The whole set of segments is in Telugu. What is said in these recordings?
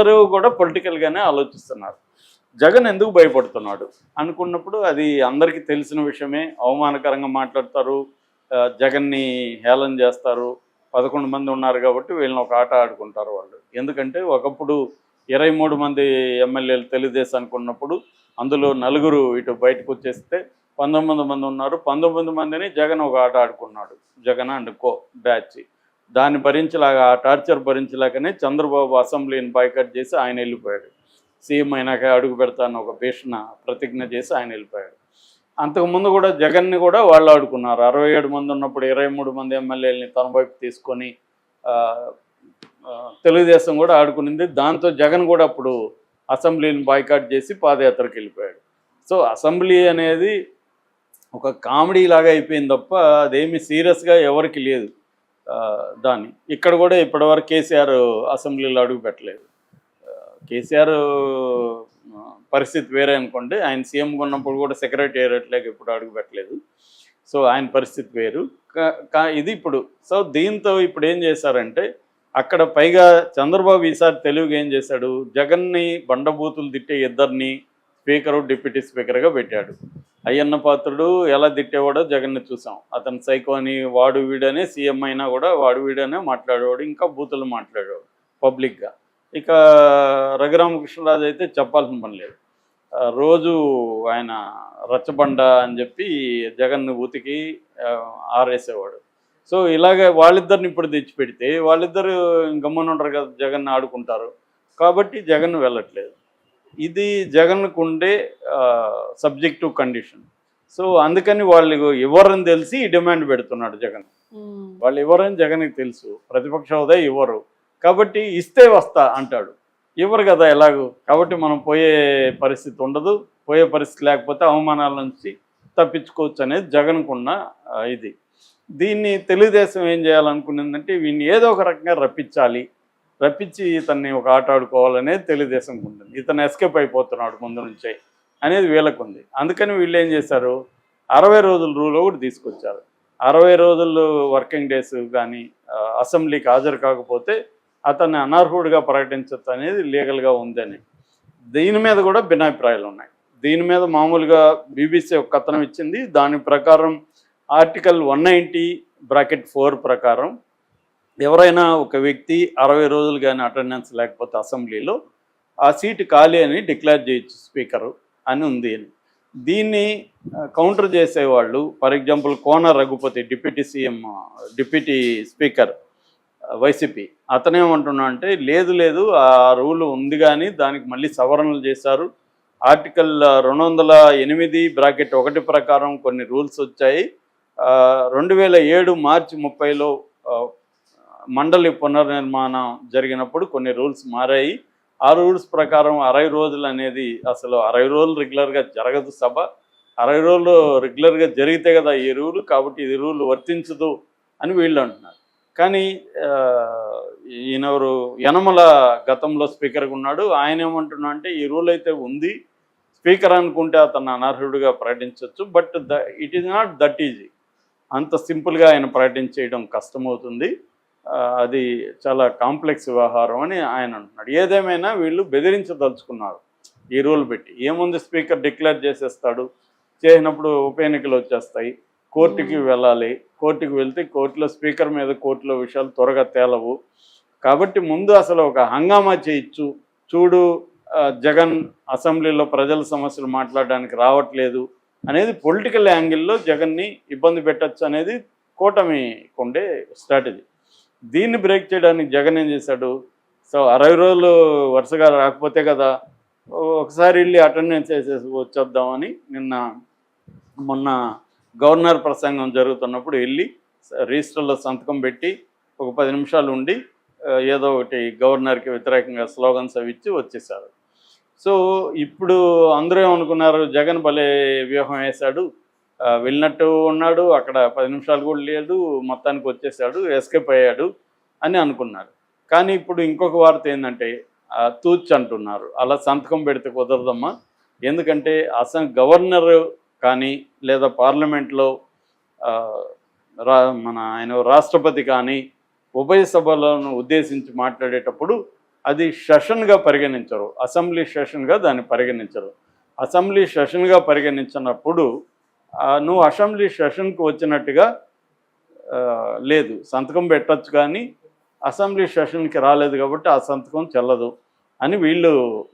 అందరూ కూడా పొలిటికల్గానే ఆలోచిస్తున్నారు. జగన్ ఎందుకు భయపడుతున్నాడు అనుకున్నప్పుడు అది అందరికీ తెలిసిన విషయమే. అవమానకరంగా మాట్లాడతారు, జగన్ని హేళన చేస్తారు. 11 మంది ఉన్నారు కాబట్టి వీళ్ళని ఒక ఆట ఆడుకుంటారు వాళ్ళు. ఎందుకంటే ఒకప్పుడు 23 మంది ఎమ్మెల్యేలు తెలుగుదేశానికి ఉన్నప్పుడు అందులో నలుగురు ఇటు బయటకు వచ్చేస్తే 19 మంది ఉన్నారు. 19 మందిని జగన్ ఒక ఆట ఆడుకున్నాడు. Jagan and co batch. దాన్ని భరించలేక, ఆ టార్చర్ భరించలేకనే చంద్రబాబు అసెంబ్లీని బాయ్కాట్ చేసి ఆయన వెళ్ళిపోయాడు. సీఎం అయినాక అడుగు పెడతాను ఒక భీషణ ప్రతిజ్ఞ చేసి ఆయన వెళ్ళిపోయాడు. అంతకుముందు కూడా జగన్ని కూడా వాళ్ళు ఆడుకున్నారు. 67 మంది ఉన్నప్పుడు 23 మంది ఎమ్మెల్యేలని తన వైపు తీసుకొని తెలుగుదేశం కూడా ఆడుకునింది. దాంతో జగన్ కూడా అప్పుడు అసెంబ్లీని బాయ్కాట్ చేసి పాదయాత్రకు వెళ్ళిపోయాడు. సో అసెంబ్లీ అనేది ఒక కామెడీ లాగా అయిపోయింది తప్ప అదేమి సీరియస్గా ఎవరికి లేదు. దాన్ని ఇక్కడ కూడా ఇప్పటివరకు కేసీఆర్ అసెంబ్లీలో అడుగు పెట్టలేదు. కేసీఆర్ పరిస్థితి వేరే అనుకోండి. ఆయన సీఎంగా ఉన్నప్పుడు కూడా సెక్రటేరియట్లోకి ఎప్పుడు అడుగు పెట్టలేదు. సో ఆయన పరిస్థితి వేరు. ఇది ఇప్పుడు సో దీంతో ఇప్పుడు ఏం చేశారంటే అక్కడ పైగా చంద్రబాబు ఈసారి తెలివిగా ఏం చేశాడు, జగన్ని బండబూతులు తిట్టే ఇద్దరిని స్పీకరు డిప్యూటీ స్పీకర్గా పెట్టాడు. అయ్యన్న పాత్రుడు ఎలా తిట్టేవాడో జగన్ని చూసాం. అతను సైకో అని వాడు వీడనే సీఎం అయినా కూడా వాడు వీడనే మాట్లాడేవాడు, ఇంకా బూతులు మాట్లాడేవాడు పబ్లిక్గా. ఇక రఘురామకృష్ణరాజు అయితే చెప్పాల్సిన పని లేదు. రోజు ఆయన రచ్చబండ అని చెప్పి జగన్ను ఉతికి ఆరేసేవాడు. సో ఇలాగ వాళ్ళిద్దరిని ఇప్పుడు తెచ్చిపెడితే వాళ్ళిద్దరు గమ్మున ఉండరు కదా, జగన్ ఆడుకుంటారు. కాబట్టి జగన్ వెళ్ళట్లేదు. ఇది జగన్కు ఉండే సబ్జెక్టివ్ కండిషన్. సో అందుకని వాళ్ళు ఇవ్వరని తెలిసి డిమాండ్ పెడుతున్నాడు జగన్. వాళ్ళు ఇవ్వరని జగన్కి తెలుసు, ప్రతిపక్ష హోదా ఇవ్వరు కాబట్టి ఇస్తే వస్తా అంటాడు. ఇవ్వరు కదా ఎలాగూ, కాబట్టి మనం పోయే పరిస్థితి ఉండదు. పోయే పరిస్థితి లేకపోతే అవమానాల నుంచి తప్పించుకోవచ్చు అనేది జగన్కున్న ఇది. దీన్ని తెలుగుదేశం ఏం చేయాలనుకున్నదంటే వీడిని ఏదో ఒక రకంగా రప్పించి ఇతన్ని ఒక ఆట ఆడుకోవాలనేది తెలుగుదేశంకు ఉంటుంది. ఇతను ఎస్కేప్ అయిపోతున్నాడు ముందు నుంచే అనేది వీళ్ళకు ఉంది. అందుకని వీళ్ళు ఏం చేశారు, 60 రోజుల రూల్ ఒకటి తీసుకొచ్చారు. 60 రోజులు వర్కింగ్ డేస్ కానీ అసెంబ్లీకి హాజరు కాకపోతే అతన్ని అనర్హుడిగా ప్రకటించవచ్చు అనేది లీగల్గా ఉందని. దీని మీద కూడా భిన్నాభిప్రాయాలు ఉన్నాయి. దీని మీద మామూలుగా బీబీసీ ఒక కథనం ఇచ్చింది. దాని ప్రకారం ఆర్టికల్ 190(4) ప్రకారం ఎవరైనా ఒక వ్యక్తి 60 రోజులు కానీ అటెండెన్స్ లేకపోతే అసెంబ్లీలో ఆ సీటు ఖాళీ అని డిక్లేర్ చేయొచ్చు స్పీకరు అని ఉంది. దీన్ని కౌంటర్ చేసేవాళ్ళు for example Kona Raghupathi deputy speaker YCP అతనేమంటున్నా అంటే లేదు ఆ రూల్ ఉంది కానీ దానికి మళ్ళీ సవరణలు చేశారు. ఆర్టికల్ 208(1) ప్రకారం కొన్ని రూల్స్ వచ్చాయి. 2007 మార్చి 30లో మండలి పునర్నిర్మాణం జరిగినప్పుడు కొన్ని రూల్స్ మారాయి. ఆ రూల్స్ ప్రకారం 60 రోజులు అనేది అసలు 60 రోజులు రెగ్యులర్గా జరగదు సభ. 60 రోజులు రెగ్యులర్గా జరిగితే కదా ఈ రూలు, కాబట్టి ఇది రూల్ వర్తించదు అని వీళ్ళు అంటున్నారు. కానీ ఈయనెవరు యనమల గతంలో స్పీకర్గా ఉన్నాడు. ఆయన ఏమంటున్నా అంటే ఈ రూల్ అయితే ఉంది, స్పీకర్ అనుకుంటే అతను అనర్హుడిగా ప్రకటించవచ్చు, but it is not that easy. అంత సింపుల్గా ఆయన ప్రకటించేయడం కష్టమవుతుంది, అది చాలా కాంప్లెక్స్ వ్యవహారం అని ఆయన అంటున్నాడు. ఏదేమైనా వీళ్ళు బెదిరించదలుచుకున్నారు ఈ రూల్ పెట్టి. ఏముంది, స్పీకర్ డిక్లేర్ చేసేస్తాడు, చేసినప్పుడు ఉప ఎన్నికలు వచ్చేస్తాయి, కోర్టుకి వెళ్ళాలి, కోర్టుకి వెళ్తే కోర్టులో స్పీకర్ మీద కోర్టులో విషయాలు త్వరగా తేలవు. కాబట్టి ముందు అసలు ఒక హంగామా చేయొచ్చు, చూడు జగన్ అసెంబ్లీలో ప్రజల సమస్యలు మాట్లాడడానికి రావట్లేదు అనేది పొలిటికల్ యాంగిల్లో జగన్ని ఇబ్బంది పెట్టచ్చు అనేది కూటమికి ఉండే స్ట్రాటజీ. దీన్ని బ్రేక్ చేయడానికి జగన్ ఏం చేశాడు, సో 60 రోజులు వరుసగా రాకపోతే కదా ఒకసారి వెళ్ళి అటెండెన్స్ వేసేసి వచ్చేద్దామని మొన్న గవర్నర్ ప్రసంగం జరుగుతున్నప్పుడు వెళ్ళి రిజిస్టర్లో సంతకం పెట్టి ఒక 10 నిమిషాలు ఉండి ఏదో ఒకటి గవర్నర్కి వ్యతిరేకంగా స్లోగన్స్ అవి ఇచ్చి వచ్చేసారు. సో ఇప్పుడు అందరూ ఏమనుకున్నారు, జగన్ భలే వ్యూహం వేశాడు, వెళ్ళినట్టు ఉన్నాడు, అక్కడ 10 నిమిషాలు కూడా లేదు, మొత్తానికి వచ్చేసాడు, ఎస్కేప్ అయ్యాడు అని అనుకున్నారు. కానీ ఇప్పుడు ఇంకొక వార్త ఏంటంటే తూచ్ అంటున్నారు, అలా సంతకం పెడితే కుదరదమ్మా, ఎందుకంటే గవర్నర్ కానీ లేదా పార్లమెంట్లో ఆయన రాష్ట్రపతి కానీ ఉభయ సభలను ఉద్దేశించి మాట్లాడేటప్పుడు అది సెషన్గా పరిగణించరు, అసెంబ్లీ సెషన్గా దాన్ని పరిగణించరు. అసెంబ్లీ సెషన్గా పరిగణించినప్పుడు నువ్వు అసెంబ్లీ సెషన్కి వచ్చినట్టుగా లేదు, సంతకం పెట్టచ్చు, కానీ అసెంబ్లీ సెషన్కి రాలేదు కాబట్టి ఆ సంతకం చెల్లదు అని వీళ్ళు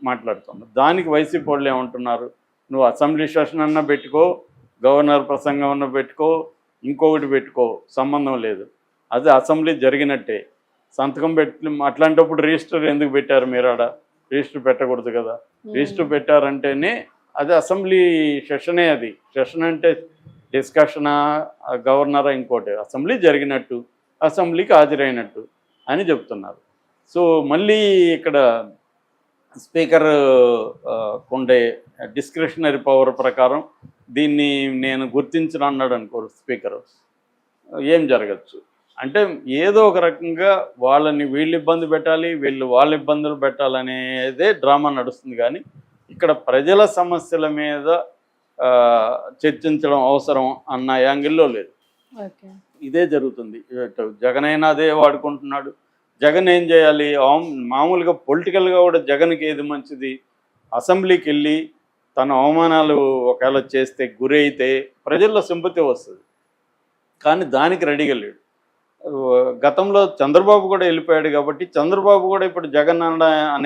మాట్లాడుతున్నారు. దానికి వైసీపీ వాళ్ళు ఏమంటున్నారు, నువ్వు అసెంబ్లీ సెషన్ అన్నా పెట్టుకో, గవర్నర్ ప్రసంగం అన్నా పెట్టుకో, ఇంకొకటి పెట్టుకో, సంబంధం లేదు, అది అసెంబ్లీ జరిగినట్టే. సంతకం పెట్టి అట్లాంటప్పుడు రిజిస్టర్ ఎందుకు పెట్టారు మీరు? ఆడ రిజిస్టర్ పెట్టకూడదు కదా. రిజిస్టర్ పెట్టారంటేనే అది అసెంబ్లీ సెషనే. అది సెషన్ అంటే డిస్కషనా, గవర్నరా, ఇంకోటి, అసెంబ్లీ జరిగినట్టు, అసెంబ్లీకి హాజరైనట్టు అని చెప్తున్నారు. సో మళ్ళీ ఇక్కడ స్పీకర్ ఉండే డిస్క్రిషనరీ పవర్ ప్రకారం దీన్ని నేను గుర్తించను అన్నాడు అనుకోరు స్పీకరు, ఏం జరగచ్చు అంటే ఏదో ఒక రకంగా వాళ్ళని వీళ్ళు ఇబ్బంది పెట్టాలి, వీళ్ళు వాళ్ళ ఇబ్బందులు పెట్టాలనేదే డ్రామా నడుస్తుంది. కానీ ఇక్కడ ప్రజల సమస్యల మీద చర్చించడం అవసరం అన్న యాంగిల్లో లేదు. ఇదే జరుగుతుంది. జగన్ అయినా అదే వాడుకుంటున్నాడు. జగన్ ఏం చేయాలి? మామూలుగా పొలిటికల్గా కూడా జగన్కి ఏది మంచిది? అసెంబ్లీకి వెళ్ళి తన అవమానాలు ఒకవేళ చేస్తే గురైతే ప్రజల్లో సింపతి వస్తుంది, కానీ దానికి రెడీగా లేడు. గతంలో చంద్రబాబు కూడా వెళ్ళిపోయాడు కాబట్టి చంద్రబాబు కూడా ఇప్పుడు జగన్ అనే